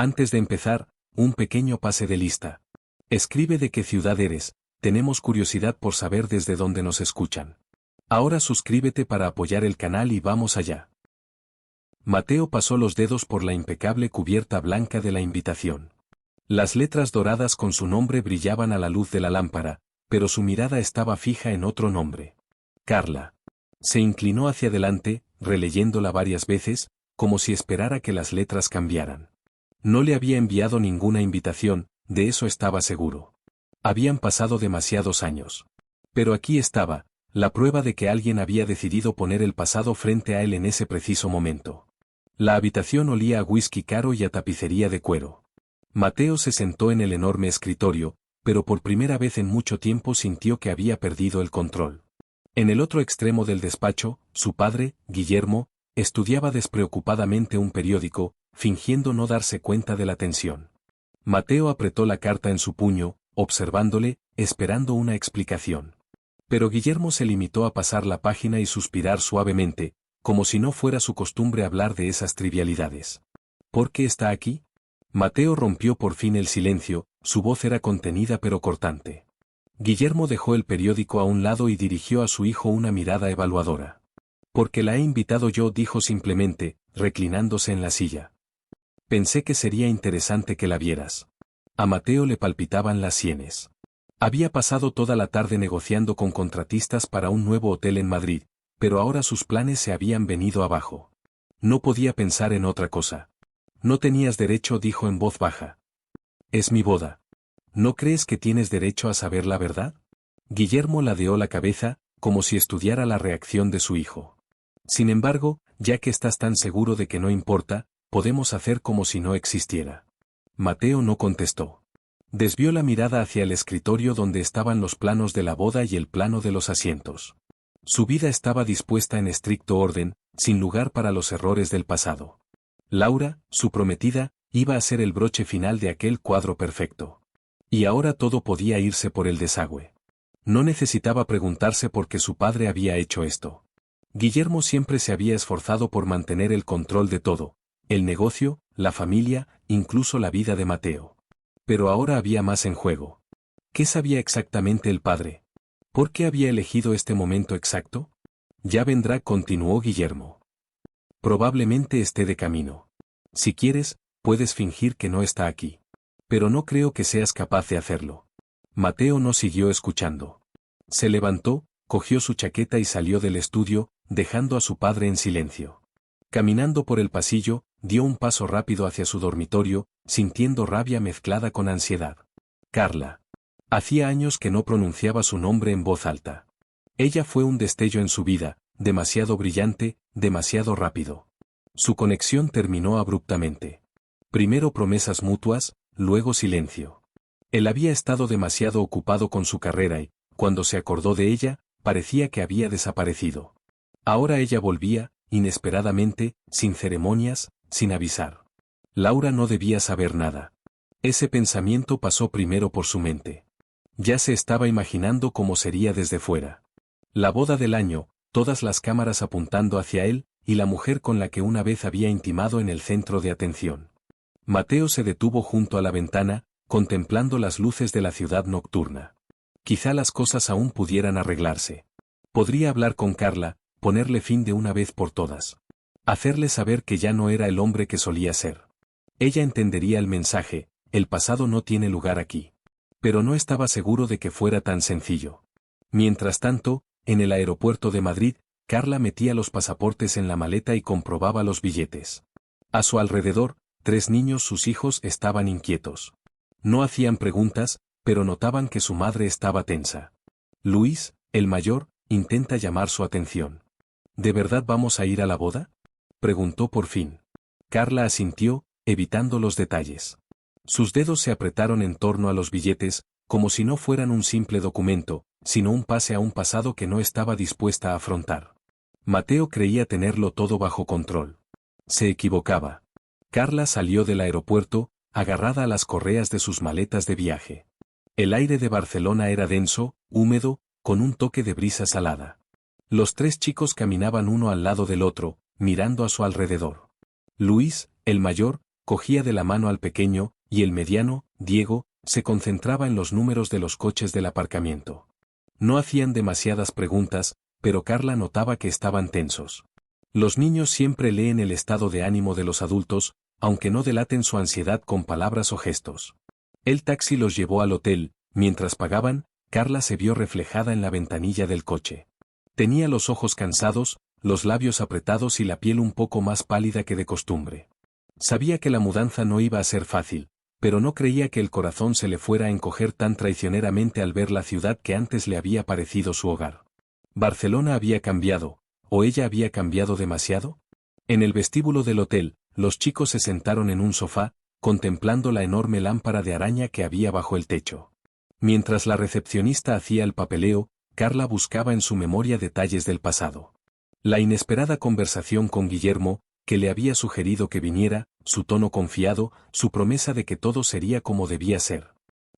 Antes de empezar, un pequeño pase de lista. Escribe de qué ciudad eres, tenemos curiosidad por saber desde dónde nos escuchan. Ahora suscríbete para apoyar el canal y vamos allá. Mateo pasó los dedos por la impecable cubierta blanca de la invitación. Las letras doradas con su nombre brillaban a la luz de la lámpara, pero su mirada estaba fija en otro nombre. Carla. Se inclinó hacia adelante, releyéndola varias veces, como si esperara que las letras cambiaran. No le había enviado ninguna invitación, de eso estaba seguro. Habían pasado demasiados años. Pero aquí estaba, la prueba de que alguien había decidido poner el pasado frente a él en ese preciso momento. La habitación olía a whisky caro y a tapicería de cuero. Mateo se sentó en el enorme escritorio, pero por primera vez en mucho tiempo sintió que había perdido el control. En el otro extremo del despacho, su padre, Guillermo, estudiaba despreocupadamente un periódico, fingiendo no darse cuenta de la tensión. Mateo apretó la carta en su puño, observándole, esperando una explicación. Pero Guillermo se limitó a pasar la página y suspirar suavemente, como si no fuera su costumbre hablar de esas trivialidades. ¿Por qué está aquí? Mateo rompió por fin el silencio, su voz era contenida pero cortante. Guillermo dejó el periódico a un lado y dirigió a su hijo una mirada evaluadora. Porque la he invitado yo, dijo simplemente, reclinándose en la silla. Pensé que sería interesante que la vieras. A Mateo le palpitaban las sienes. Había pasado toda la tarde negociando con contratistas para un nuevo hotel en Madrid, pero ahora sus planes se habían venido abajo. No podía pensar en otra cosa. No tenías derecho, dijo en voz baja. Es mi boda. ¿No crees que tienes derecho a saber la verdad? Guillermo ladeó la cabeza, como si estudiara la reacción de su hijo. Sin embargo, ya que estás tan seguro de que no importa, podemos hacer como si no existiera. Mateo no contestó. Desvió la mirada hacia el escritorio donde estaban los planos de la boda y el plano de los asientos. Su vida estaba dispuesta en estricto orden, sin lugar para los errores del pasado. Laura, su prometida, iba a ser el broche final de aquel cuadro perfecto. Y ahora todo podía irse por el desagüe. No necesitaba preguntarse por qué su padre había hecho esto. Guillermo siempre se había esforzado por mantener el control de todo, el negocio, la familia, incluso la vida de Mateo. Pero ahora había más en juego. ¿Qué sabía exactamente el padre? ¿Por qué había elegido este momento exacto? Ya vendrá, continuó Guillermo. Probablemente esté de camino. Si quieres, puedes fingir que no está aquí. Pero no creo que seas capaz de hacerlo. Mateo no siguió escuchando. Se levantó, cogió su chaqueta y salió del estudio, dejando a su padre en silencio. Caminando por el pasillo, dio un paso rápido hacia su dormitorio, sintiendo rabia mezclada con ansiedad. Carla. Hacía años que no pronunciaba su nombre en voz alta. Ella fue un destello en su vida, demasiado brillante, demasiado rápido. Su conexión terminó abruptamente. Primero promesas mutuas, luego silencio. Él había estado demasiado ocupado con su carrera y, cuando se acordó de ella, parecía que había desaparecido. Ahora ella volvía, inesperadamente, sin ceremonias, sin avisar. Laura no debía saber nada. Ese pensamiento pasó primero por su mente. Ya se estaba imaginando cómo sería desde fuera. La boda del año, todas las cámaras apuntando hacia él, y la mujer con la que una vez había intimado en el centro de atención. Mateo se detuvo junto a la ventana, contemplando las luces de la ciudad nocturna. Quizá las cosas aún pudieran arreglarse. Podría hablar con Carla, ponerle fin de una vez por todas. Hacerle saber que ya no era el hombre que solía ser. Ella entendería el mensaje, el pasado no tiene lugar aquí. Pero no estaba seguro de que fuera tan sencillo. Mientras tanto, en el aeropuerto de Madrid, Carla metía los pasaportes en la maleta y comprobaba los billetes. A su alrededor, 3 niños, sus hijos, estaban inquietos. No hacían preguntas, pero notaban que su madre estaba tensa. Luis, el mayor, intenta llamar su atención. ¿De verdad vamos a ir a la boda?, preguntó por fin. Carla asintió, evitando los detalles. Sus dedos se apretaron en torno a los billetes, como si no fueran un simple documento, sino un pase a un pasado que no estaba dispuesta a afrontar. Mateo creía tenerlo todo bajo control. Se equivocaba. Carla salió del aeropuerto, agarrada a las correas de sus maletas de viaje. El aire de Barcelona era denso, húmedo, con un toque de brisa salada. Los 3 chicos caminaban uno al lado del otro, mirando a su alrededor. Luis, el mayor, cogía de la mano al pequeño, y el mediano, Diego, se concentraba en los números de los coches del aparcamiento. No hacían demasiadas preguntas, pero Carla notaba que estaban tensos. Los niños siempre leen el estado de ánimo de los adultos, aunque no delaten su ansiedad con palabras o gestos. El taxi los llevó al hotel. Mientras pagaban, Carla se vio reflejada en la ventanilla del coche. Tenía los ojos cansados, los labios apretados y la piel un poco más pálida que de costumbre. Sabía que la mudanza no iba a ser fácil, pero no creía que el corazón se le fuera a encoger tan traicioneramente al ver la ciudad que antes le había parecido su hogar. ¿Barcelona había cambiado, o ella había cambiado demasiado? En el vestíbulo del hotel, los chicos se sentaron en un sofá, contemplando la enorme lámpara de araña que había bajo el techo. Mientras la recepcionista hacía el papeleo, Carla buscaba en su memoria detalles del pasado. La inesperada conversación con Guillermo, que le había sugerido que viniera, su tono confiado, su promesa de que todo sería como debía ser.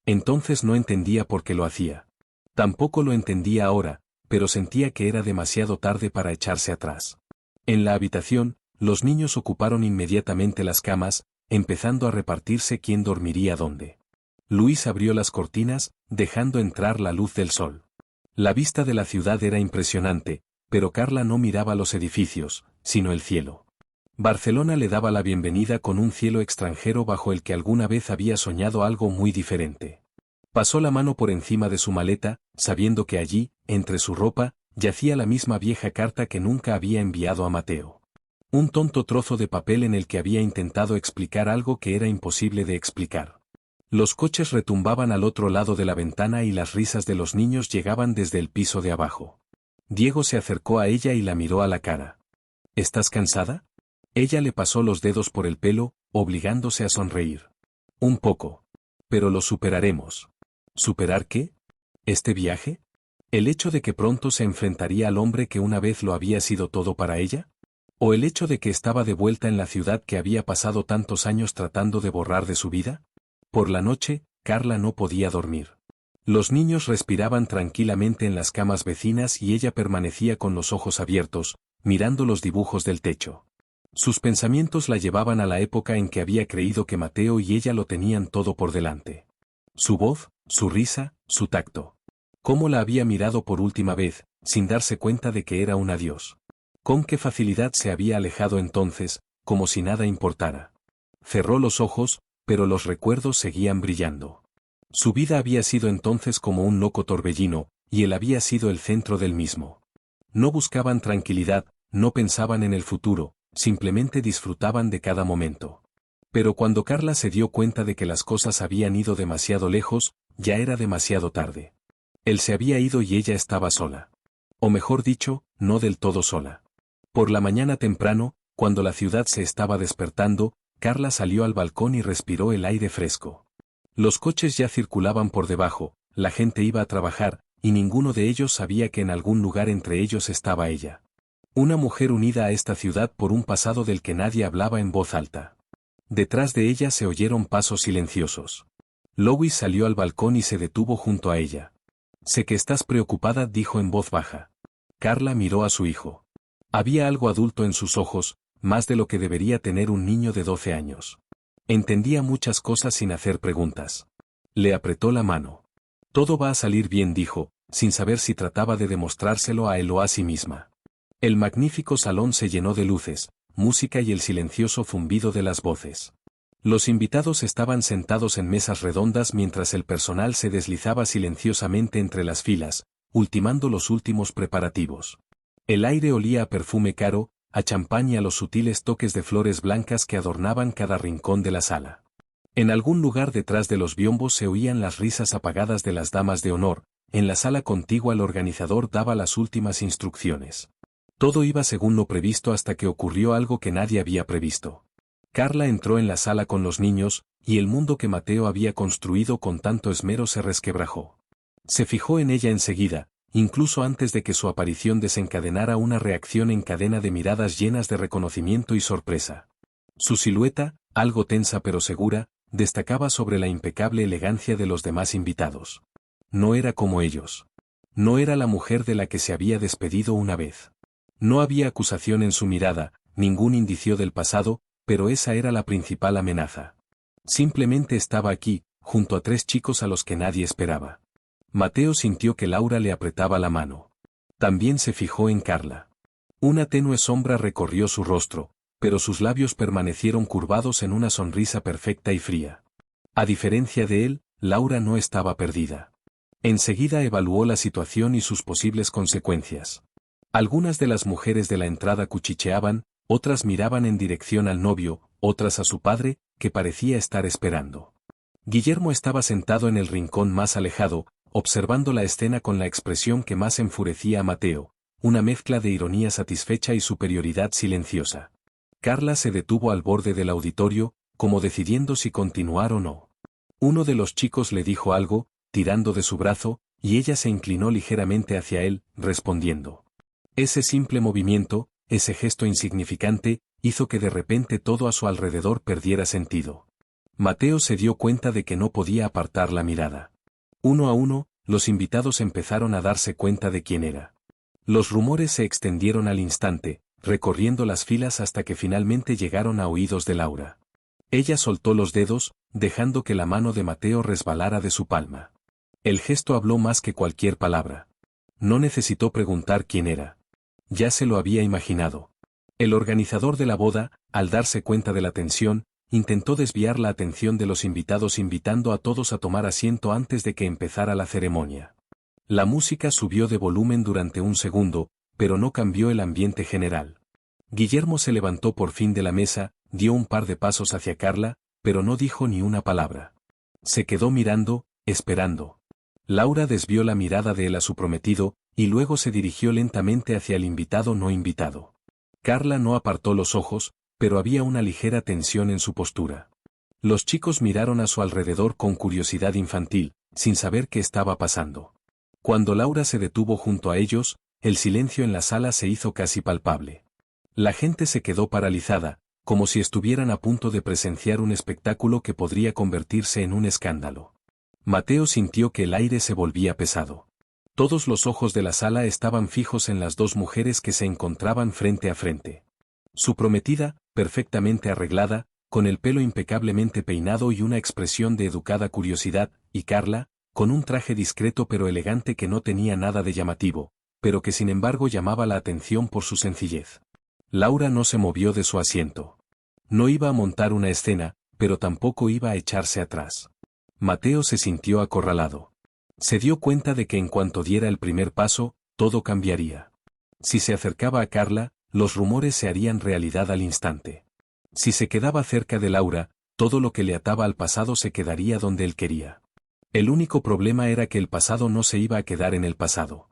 Entonces no entendía por qué lo hacía. Tampoco lo entendía ahora, pero sentía que era demasiado tarde para echarse atrás. En la habitación, los niños ocuparon inmediatamente las camas, empezando a repartirse quién dormiría dónde. Luis abrió las cortinas, dejando entrar la luz del sol. La vista de la ciudad era impresionante, pero Carla no miraba los edificios, sino el cielo. Barcelona le daba la bienvenida con un cielo extranjero bajo el que alguna vez había soñado algo muy diferente. Pasó la mano por encima de su maleta, sabiendo que allí, entre su ropa, yacía la misma vieja carta que nunca había enviado a Mateo. Un tonto trozo de papel en el que había intentado explicar algo que era imposible de explicar. Los coches retumbaban al otro lado de la ventana y las risas de los niños llegaban desde el piso de abajo. Diego se acercó a ella y la miró a la cara. ¿Estás cansada? Ella le pasó los dedos por el pelo, obligándose a sonreír. Un poco. Pero lo superaremos. ¿Superar qué? ¿Este viaje? ¿El hecho de que pronto se enfrentaría al hombre que una vez lo había sido todo para ella? ¿O el hecho de que estaba de vuelta en la ciudad que había pasado tantos años tratando de borrar de su vida? Por la noche, Carla no podía dormir. Los niños respiraban tranquilamente en las camas vecinas y ella permanecía con los ojos abiertos, mirando los dibujos del techo. Sus pensamientos la llevaban a la época en que había creído que Mateo y ella lo tenían todo por delante. Su voz, su risa, su tacto. Cómo la había mirado por última vez, sin darse cuenta de que era un adiós. Con qué facilidad se había alejado entonces, como si nada importara. Cerró los ojos, pero los recuerdos seguían brillando. Su vida había sido entonces como un loco torbellino, y él había sido el centro del mismo. No buscaban tranquilidad, no pensaban en el futuro, simplemente disfrutaban de cada momento. Pero cuando Carla se dio cuenta de que las cosas habían ido demasiado lejos, ya era demasiado tarde. Él se había ido y ella estaba sola. O mejor dicho, no del todo sola. Por la mañana temprano, cuando la ciudad se estaba despertando, Carla salió al balcón y respiró el aire fresco. Los coches ya circulaban por debajo, la gente iba a trabajar, y ninguno de ellos sabía que en algún lugar entre ellos estaba ella. Una mujer unida a esta ciudad por un pasado del que nadie hablaba en voz alta. Detrás de ella se oyeron pasos silenciosos. Lois salió al balcón y se detuvo junto a ella. Sé que estás preocupada, dijo en voz baja. Carla miró a su hijo. Había algo adulto en sus ojos, más de lo que debería tener un niño de 12 años. Entendía muchas cosas sin hacer preguntas. Le apretó la mano. Todo va a salir bien, dijo, sin saber si trataba de demostrárselo a él o a sí misma. El magnífico salón se llenó de luces, música y el silencioso zumbido de las voces. Los invitados estaban sentados en mesas redondas mientras el personal se deslizaba silenciosamente entre las filas, ultimando los últimos preparativos. El aire olía a perfume caro, a champán y a los sutiles toques de flores blancas que adornaban cada rincón de la sala. En algún lugar detrás de los biombos se oían las risas apagadas de las damas de honor. En la sala contigua el organizador daba las últimas instrucciones. Todo iba según lo previsto hasta que ocurrió algo que nadie había previsto. Carla entró en la sala con los niños, y el mundo que Mateo había construido con tanto esmero se resquebrajó. Se fijó en ella enseguida, incluso antes de que su aparición desencadenara una reacción en cadena de miradas llenas de reconocimiento y sorpresa. Su silueta, algo tensa pero segura, destacaba sobre la impecable elegancia de los demás invitados. No era como ellos. No era la mujer de la que se había despedido una vez. No había acusación en su mirada, ningún indicio del pasado, pero esa era la principal amenaza. Simplemente estaba aquí, junto a 3 chicos a los que nadie esperaba. Mateo sintió que Laura le apretaba la mano. También se fijó en Carla. Una tenue sombra recorrió su rostro, pero sus labios permanecieron curvados en una sonrisa perfecta y fría. A diferencia de él, Laura no estaba perdida. Enseguida evaluó la situación y sus posibles consecuencias. Algunas de las mujeres de la entrada cuchicheaban, otras miraban en dirección al novio, otras a su padre, que parecía estar esperando. Guillermo estaba sentado en el rincón más alejado, observando la escena con la expresión que más enfurecía a Mateo, una mezcla de ironía satisfecha y superioridad silenciosa. Carla se detuvo al borde del auditorio, como decidiendo si continuar o no. Uno de los chicos le dijo algo, tirando de su brazo, y ella se inclinó ligeramente hacia él, respondiendo. Ese simple movimiento, ese gesto insignificante, hizo que de repente todo a su alrededor perdiera sentido. Mateo se dio cuenta de que no podía apartar la mirada. Uno a uno, los invitados empezaron a darse cuenta de quién era. Los rumores se extendieron al instante, recorriendo las filas hasta que finalmente llegaron a oídos de Laura. Ella soltó los dedos, dejando que la mano de Mateo resbalara de su palma. El gesto habló más que cualquier palabra. No necesitó preguntar quién era. Ya se lo había imaginado. El organizador de la boda, al darse cuenta de la tensión, intentó desviar la atención de los invitados invitando a todos a tomar asiento antes de que empezara la ceremonia. La música subió de volumen durante un segundo, pero no cambió el ambiente general. Guillermo se levantó por fin de la mesa, dio un par de pasos hacia Carla, pero no dijo ni una palabra. Se quedó mirando, esperando. Laura desvió la mirada de él a su prometido, y luego se dirigió lentamente hacia el invitado no invitado. Carla no apartó los ojos, pero había una ligera tensión en su postura. Los chicos miraron a su alrededor con curiosidad infantil, sin saber qué estaba pasando. Cuando Laura se detuvo junto a ellos, el silencio en la sala se hizo casi palpable. La gente se quedó paralizada, como si estuvieran a punto de presenciar un espectáculo que podría convertirse en un escándalo. Mateo sintió que el aire se volvía pesado. Todos los ojos de la sala estaban fijos en las 2 mujeres que se encontraban frente a frente. Su prometida, perfectamente arreglada, con el pelo impecablemente peinado y una expresión de educada curiosidad, y Carla, con un traje discreto pero elegante que no tenía nada de llamativo, pero que sin embargo llamaba la atención por su sencillez. Laura no se movió de su asiento. No iba a montar una escena, pero tampoco iba a echarse atrás. Mateo se sintió acorralado. Se dio cuenta de que en cuanto diera el primer paso, todo cambiaría. Si se acercaba a Carla, los rumores se harían realidad al instante. Si se quedaba cerca de Laura, todo lo que le ataba al pasado se quedaría donde él quería. El único problema era que el pasado no se iba a quedar en el pasado.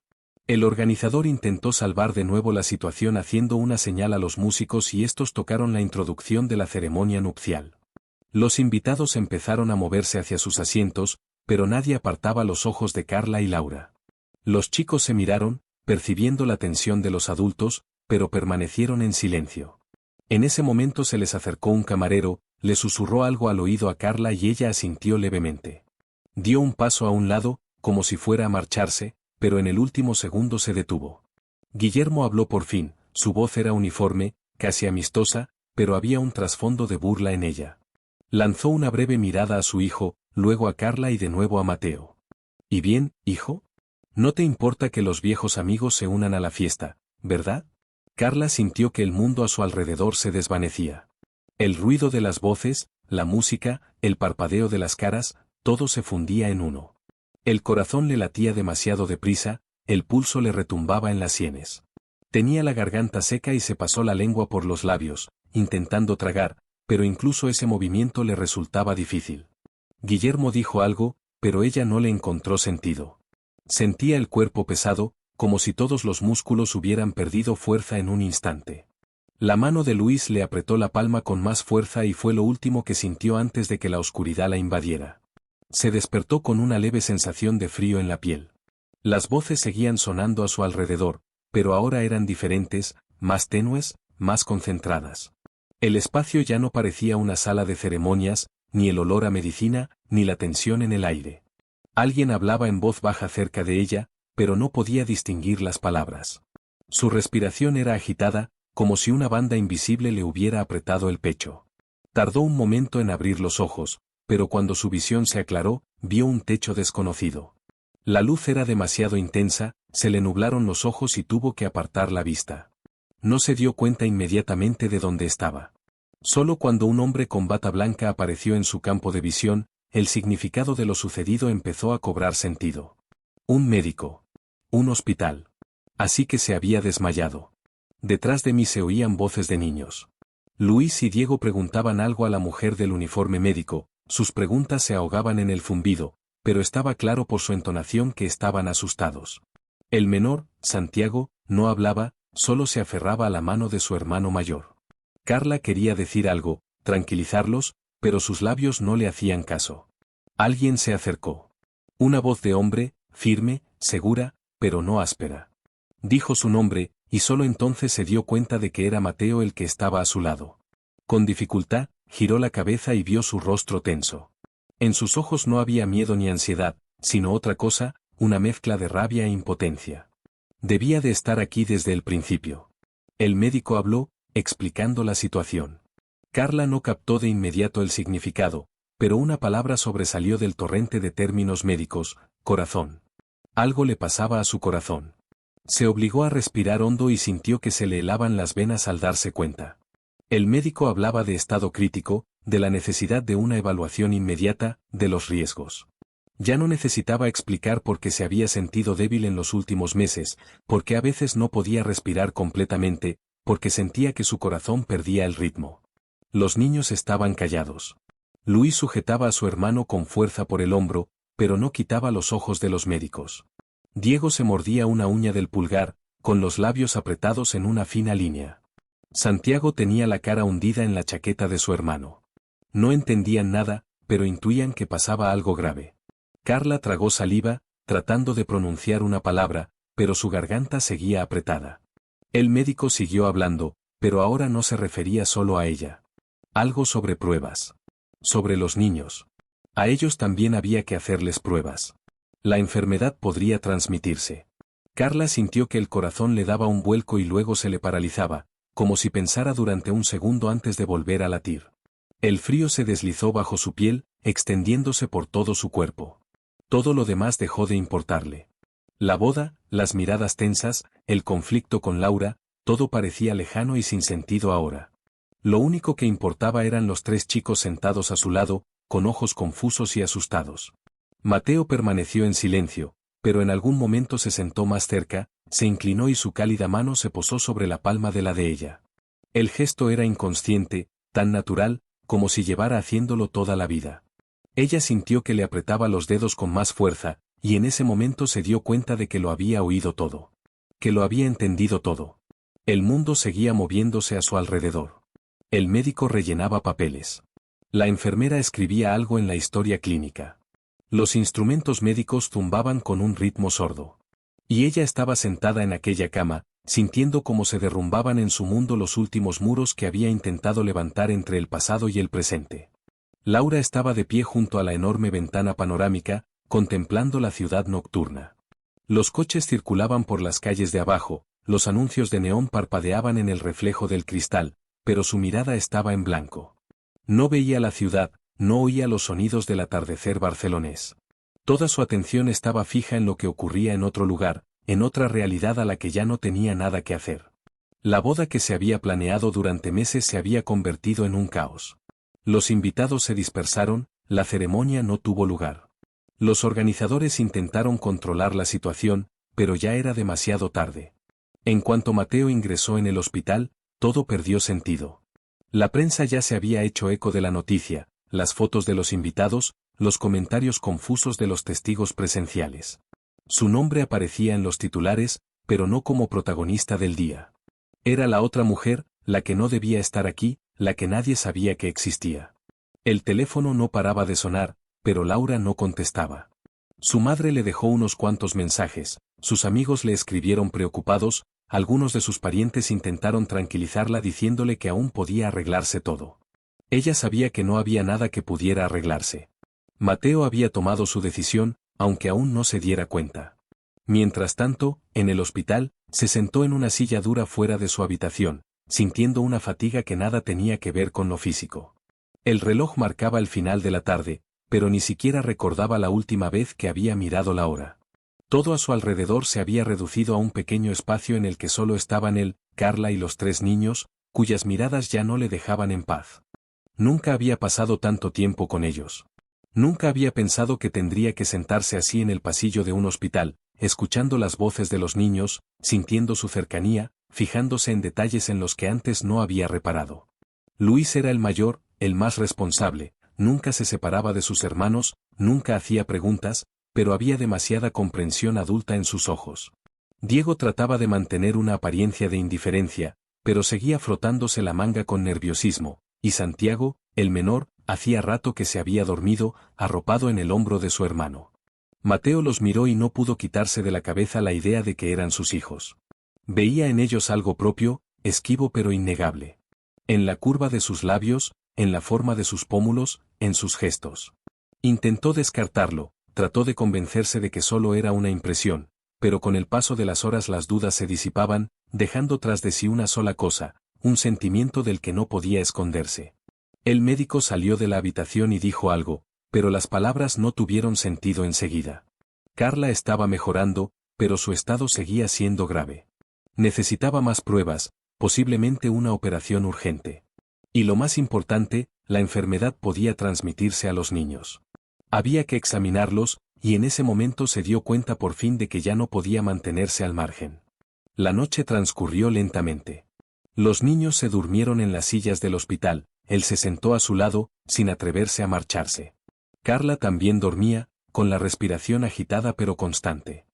El organizador intentó salvar de nuevo la situación haciendo una señal a los músicos y estos tocaron la introducción de la ceremonia nupcial. Los invitados empezaron a moverse hacia sus asientos, pero nadie apartaba los ojos de Carla y Laura. Los chicos se miraron, percibiendo la tensión de los adultos, pero permanecieron en silencio. En ese momento se les acercó un camarero, le susurró algo al oído a Carla y ella asintió levemente. Dio un paso a un lado, como si fuera a marcharse, pero en el último segundo se detuvo. Guillermo habló por fin, su voz era uniforme, casi amistosa, pero había un trasfondo de burla en ella. Lanzó una breve mirada a su hijo, luego a Carla y de nuevo a Mateo. ¿Y bien, hijo? No te importa que los viejos amigos se unan a la fiesta, ¿verdad? Carla sintió que el mundo a su alrededor se desvanecía. El ruido de las voces, la música, el parpadeo de las caras, todo se fundía en uno. El corazón le latía demasiado deprisa, el pulso le retumbaba en las sienes. Tenía la garganta seca y se pasó la lengua por los labios, intentando tragar, pero incluso ese movimiento le resultaba difícil. Guillermo dijo algo, pero ella no le encontró sentido. Sentía el cuerpo pesado, como si todos los músculos hubieran perdido fuerza en un instante. La mano de Luis le apretó la palma con más fuerza y fue lo último que sintió antes de que la oscuridad la invadiera. Se despertó con una leve sensación de frío en la piel. Las voces seguían sonando a su alrededor, pero ahora eran diferentes, más tenues, más concentradas. El espacio ya no parecía una sala de ceremonias, ni el olor a medicina, ni la tensión en el aire. Alguien hablaba en voz baja cerca de ella, pero no podía distinguir las palabras. Su respiración era agitada, como si una banda invisible le hubiera apretado el pecho. Tardó un momento en abrir los ojos, pero cuando su visión se aclaró, vio un techo desconocido. La luz era demasiado intensa, se le nublaron los ojos y tuvo que apartar la vista. No se dio cuenta inmediatamente de dónde estaba. Solo cuando un hombre con bata blanca apareció en su campo de visión, el significado de lo sucedido empezó a cobrar sentido. Un médico. Un hospital. Así que se había desmayado. Detrás de mí se oían voces de niños. Luis y Diego preguntaban algo a la mujer del uniforme médico, sus preguntas se ahogaban en el zumbido, pero estaba claro por su entonación que estaban asustados. El menor, Santiago, no hablaba, solo se aferraba a la mano de su hermano mayor. Carla quería decir algo, tranquilizarlos, pero sus labios no le hacían caso. Alguien se acercó. Una voz de hombre, firme, segura, pero no áspera. Dijo su nombre, y solo entonces se dio cuenta de que era Mateo el que estaba a su lado. Con dificultad, giró la cabeza y vio su rostro tenso. En sus ojos no había miedo ni ansiedad, sino otra cosa, una mezcla de rabia e impotencia. Debía de estar aquí desde el principio. El médico habló, explicando la situación. Carla no captó de inmediato el significado, pero una palabra sobresalió del torrente de términos médicos: corazón. Algo le pasaba a su corazón. Se obligó a respirar hondo y sintió que se le helaban las venas al darse cuenta. El médico hablaba de estado crítico, de la necesidad de una evaluación inmediata, de los riesgos. Ya no necesitaba explicar por qué se había sentido débil en los últimos meses, porque a veces no podía respirar completamente, porque sentía que su corazón perdía el ritmo. Los niños estaban callados. Luis sujetaba a su hermano con fuerza por el hombro, pero no quitaba los ojos de los médicos. Diego se mordía una uña del pulgar, con los labios apretados en una fina línea. Santiago tenía la cara hundida en la chaqueta de su hermano. No entendían nada, pero intuían que pasaba algo grave. Carla tragó saliva, tratando de pronunciar una palabra, pero su garganta seguía apretada. El médico siguió hablando, pero ahora no se refería solo a ella. Algo sobre pruebas. Sobre los niños. A ellos también había que hacerles pruebas. La enfermedad podría transmitirse. Carla sintió que el corazón le daba un vuelco y luego se le paralizaba, como si pensara durante un segundo antes de volver a latir. El frío se deslizó bajo su piel, extendiéndose por todo su cuerpo. Todo lo demás dejó de importarle. La boda, las miradas tensas, el conflicto con Laura, todo parecía lejano y sin sentido ahora. Lo único que importaba eran los tres chicos sentados a su lado, con ojos confusos y asustados. Mateo permaneció en silencio, pero en algún momento se sentó más cerca, se inclinó y su cálida mano se posó sobre la palma de la de ella. El gesto era inconsciente, tan natural, como si llevara haciéndolo toda la vida. Ella sintió que le apretaba los dedos con más fuerza, y en ese momento se dio cuenta de que lo había oído todo. Que lo había entendido todo. El mundo seguía moviéndose a su alrededor. El médico rellenaba papeles. La enfermera escribía algo en la historia clínica. Los instrumentos médicos zumbaban con un ritmo sordo. Y ella estaba sentada en aquella cama, sintiendo cómo se derrumbaban en su mundo los últimos muros que había intentado levantar entre el pasado y el presente. Laura estaba de pie junto a la enorme ventana panorámica, contemplando la ciudad nocturna. Los coches circulaban por las calles de abajo, los anuncios de neón parpadeaban en el reflejo del cristal, pero su mirada estaba en blanco. No veía la ciudad, no oía los sonidos del atardecer barcelonés. Toda su atención estaba fija en lo que ocurría en otro lugar, en otra realidad a la que ya no tenía nada que hacer. La boda que se había planeado durante meses se había convertido en un caos. Los invitados se dispersaron, la ceremonia no tuvo lugar. Los organizadores intentaron controlar la situación, pero ya era demasiado tarde. En cuanto Mateo ingresó en el hospital, todo perdió sentido. La prensa ya se había hecho eco de la noticia, las fotos de los invitados, los comentarios confusos de los testigos presenciales. Su nombre aparecía en los titulares, pero no como protagonista del día. Era la otra mujer, la que no debía estar aquí, la que nadie sabía que existía. El teléfono no paraba de sonar, pero Laura no contestaba. Su madre le dejó unos cuantos mensajes, sus amigos le escribieron preocupados, algunos de sus parientes intentaron tranquilizarla diciéndole que aún podía arreglarse todo. Ella sabía que no había nada que pudiera arreglarse. Mateo había tomado su decisión, aunque aún no se diera cuenta. Mientras tanto, en el hospital, se sentó en una silla dura fuera de su habitación, sintiendo una fatiga que nada tenía que ver con lo físico. El reloj marcaba el final de la tarde, pero ni siquiera recordaba la última vez que había mirado la hora. Todo a su alrededor se había reducido a un pequeño espacio en el que solo estaban él, Carla y los 3 niños, cuyas miradas ya no le dejaban en paz. Nunca había pasado tanto tiempo con ellos. Nunca había pensado que tendría que sentarse así en el pasillo de un hospital, escuchando las voces de los niños, sintiendo su cercanía, fijándose en detalles en los que antes no había reparado. Luis era el mayor, el más responsable, nunca se separaba de sus hermanos, nunca hacía preguntas, pero había demasiada comprensión adulta en sus ojos. Diego trataba de mantener una apariencia de indiferencia, pero seguía frotándose la manga con nerviosismo, y Santiago, el menor, hacía rato que se había dormido, arropado en el hombro de su hermano. Mateo los miró y no pudo quitarse de la cabeza la idea de que eran sus hijos. Veía en ellos algo propio, esquivo pero innegable. En la curva de sus labios, en la forma de sus pómulos, en sus gestos. Intentó descartarlo, trató de convencerse de que solo era una impresión, pero con el paso de las horas las dudas se disipaban, dejando tras de sí una sola cosa, un sentimiento del que no podía esconderse. El médico salió de la habitación y dijo algo, pero las palabras no tuvieron sentido enseguida. Carla estaba mejorando, pero su estado seguía siendo grave. Necesitaba más pruebas, posiblemente una operación urgente. Y lo más importante, la enfermedad podía transmitirse a los niños. Había que examinarlos, y en ese momento se dio cuenta por fin de que ya no podía mantenerse al margen. La noche transcurrió lentamente. Los niños se durmieron en las sillas del hospital, él se sentó a su lado, sin atreverse a marcharse. Carla también dormía, con la respiración agitada pero constante.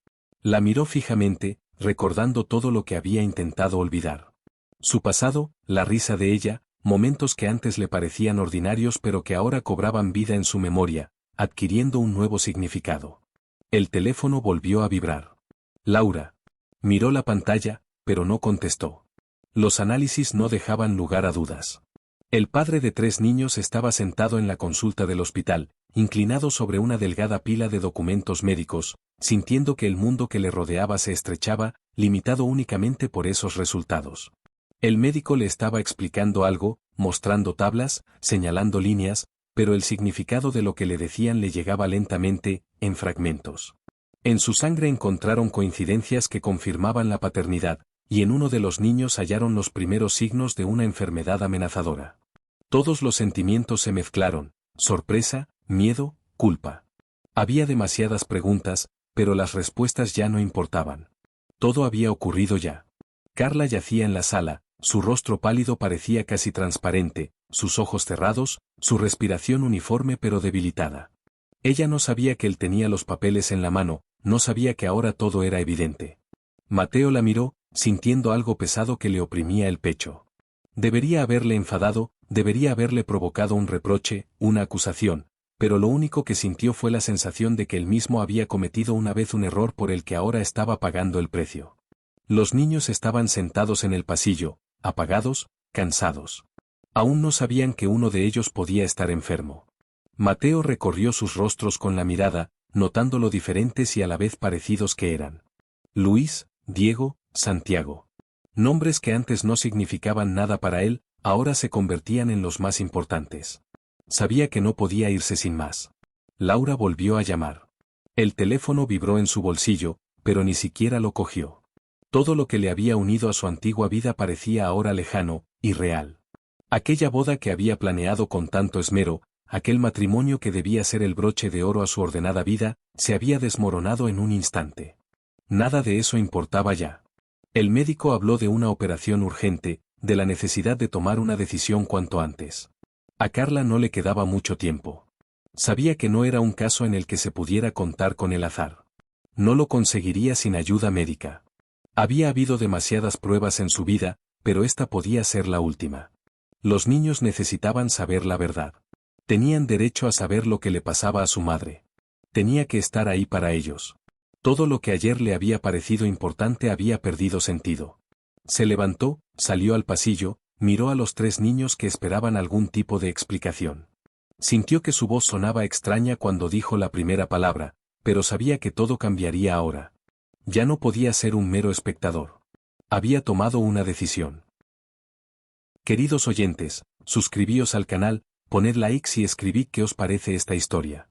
La miró fijamente, recordando todo lo que había intentado olvidar. Su pasado, la risa de ella, momentos que antes le parecían ordinarios pero que ahora cobraban vida en su memoria, adquiriendo un nuevo significado. El teléfono volvió a vibrar. Laura. Miró la pantalla, pero no contestó. Los análisis no dejaban lugar a dudas. El padre de 3 niños estaba sentado en la consulta del hospital, inclinado sobre una delgada pila de documentos médicos, sintiendo que el mundo que le rodeaba se estrechaba, limitado únicamente por esos resultados. El médico le estaba explicando algo, mostrando tablas, señalando líneas, pero el significado de lo que le decían le llegaba lentamente, en fragmentos. En su sangre encontraron coincidencias que confirmaban la paternidad, y en uno de los niños hallaron los primeros signos de una enfermedad amenazadora. Todos los sentimientos se mezclaron, sorpresa, miedo, culpa. Había demasiadas preguntas, pero las respuestas ya no importaban. Todo había ocurrido ya. Carla yacía en la sala, su rostro pálido parecía casi transparente, sus ojos cerrados, su respiración uniforme pero debilitada. Ella no sabía que él tenía los papeles en la mano, no sabía que ahora todo era evidente. Mateo la miró, sintiendo algo pesado que le oprimía el pecho. Debería haberle enfadado, debería haberle provocado un reproche, una acusación, pero lo único que sintió fue la sensación de que él mismo había cometido una vez un error por el que ahora estaba pagando el precio. Los niños estaban sentados en el pasillo, apagados, cansados. Aún no sabían que uno de ellos podía estar enfermo. Mateo recorrió sus rostros con la mirada, notando lo diferentes y a la vez parecidos que eran. Luis, Diego, Santiago. Nombres que antes no significaban nada para él, ahora se convertían en los más importantes. Sabía que no podía irse sin más. Laura volvió a llamar. El teléfono vibró en su bolsillo, pero ni siquiera lo cogió. Todo lo que le había unido a su antigua vida parecía ahora lejano, irreal. Aquella boda que había planeado con tanto esmero, aquel matrimonio que debía ser el broche de oro a su ordenada vida, se había desmoronado en un instante. Nada de eso importaba ya. El médico habló de una operación urgente, de la necesidad de tomar una decisión cuanto antes. A Carla no le quedaba mucho tiempo. Sabía que no era un caso en el que se pudiera contar con el azar. No lo conseguiría sin ayuda médica. Había habido demasiadas pruebas en su vida, pero esta podía ser la última. Los niños necesitaban saber la verdad. Tenían derecho a saber lo que le pasaba a su madre. Tenía que estar ahí para ellos. Todo lo que ayer le había parecido importante había perdido sentido. Se levantó, salió al pasillo, miró a los 3 niños que esperaban algún tipo de explicación. Sintió que su voz sonaba extraña cuando dijo la primera palabra, pero sabía que todo cambiaría ahora. Ya no podía ser un mero espectador. Había tomado una decisión. Queridos oyentes, suscribíos al canal, Poned likes y escribid qué os parece esta historia.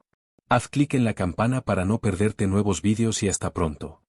Haz clic en la campana para no perderte nuevos vídeos y hasta pronto.